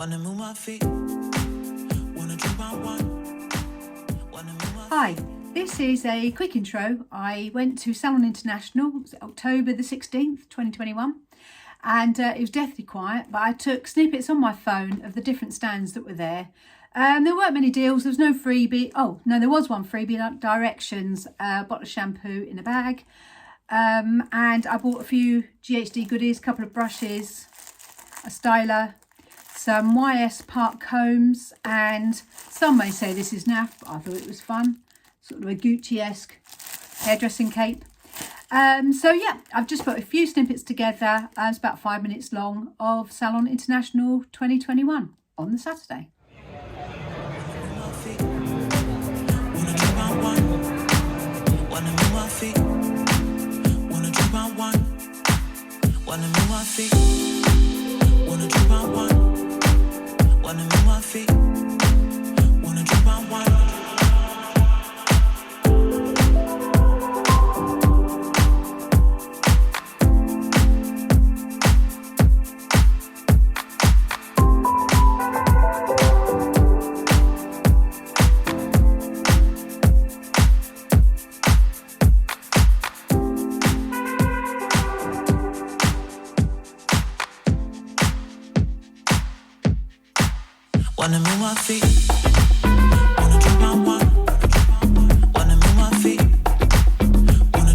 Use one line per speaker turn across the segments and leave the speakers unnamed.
Wanna move my feet, wanna drink my wine, wanna move my
Hi, this is a quick intro. I went to Salon International, it was October the 16th, 2021, and it was deathly quiet, but I took snippets on my phone of the different stands that were there. There weren't many deals, there was no freebie. Oh, no, there was one freebie, like directions, a bottle of shampoo in a bag. And I bought a few GHD goodies, a couple of brushes, a styler, some YS Park combs, and some may say this is naff, but I thought it was fun. Sort of a Gucci-esque hairdressing cape. So yeah, I've just put a few snippets together. It's about 5 minutes long of Salon International 2021 on the Saturday.
Wanna move my feet, wanna drink my wine, wanna move my feet, wanna drink my wine, wanna move my feet, wanna drink my wine, wanna move my feet, wanna drink my wine. Wanna move my feet, wanna move my feet, wanna drink my wine, wanna move my feet, wanna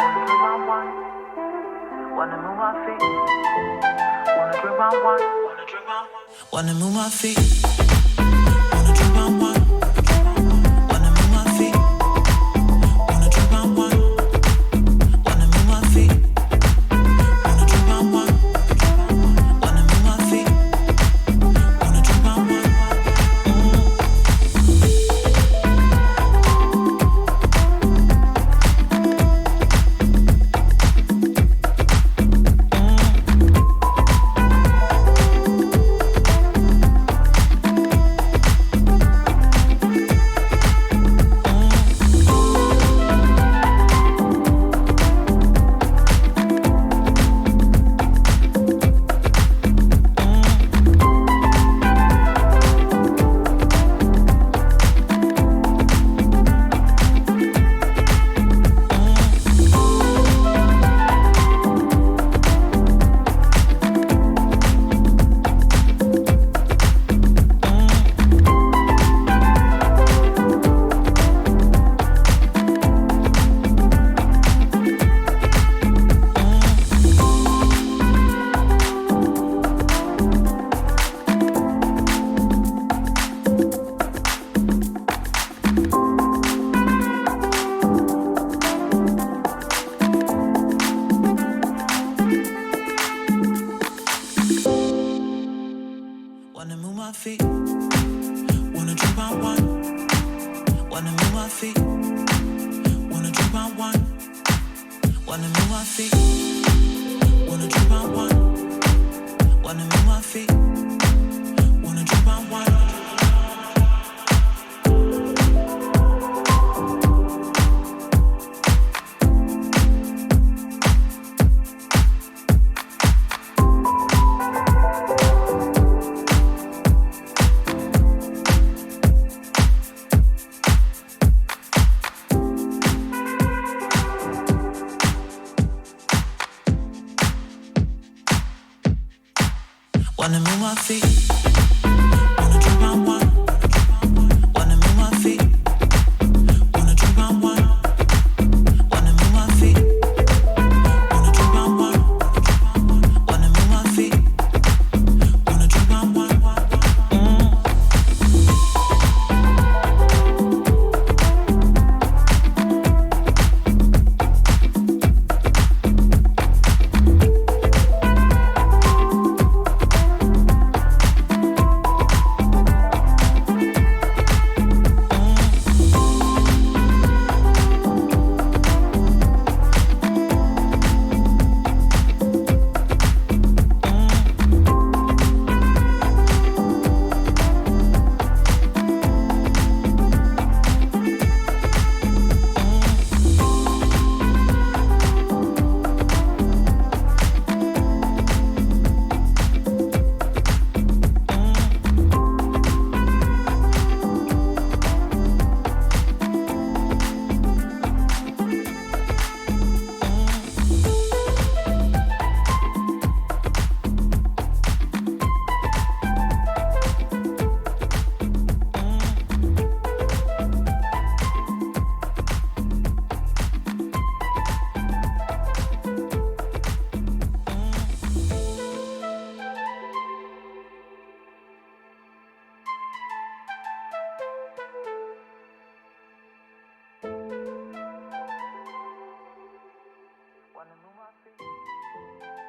drink my wine, wanna move my feet, wanna drink my wine, wanna move my feet, wanna drink my wine, wanna move my feet, wanna drink my wine, wanna move my feet, wanna drink my wine. drink round one. Wanna move my feet. Wanna drink round one. Wanna move my feet. Wanna drink round one. Wanna move my feet. Wanna drink round one. Wanna move my feet. Wanna drink round one. Wanna move my feet. Wanna drink round one. Wanna move my feet. Wanna drink round one. Wanna move my feet.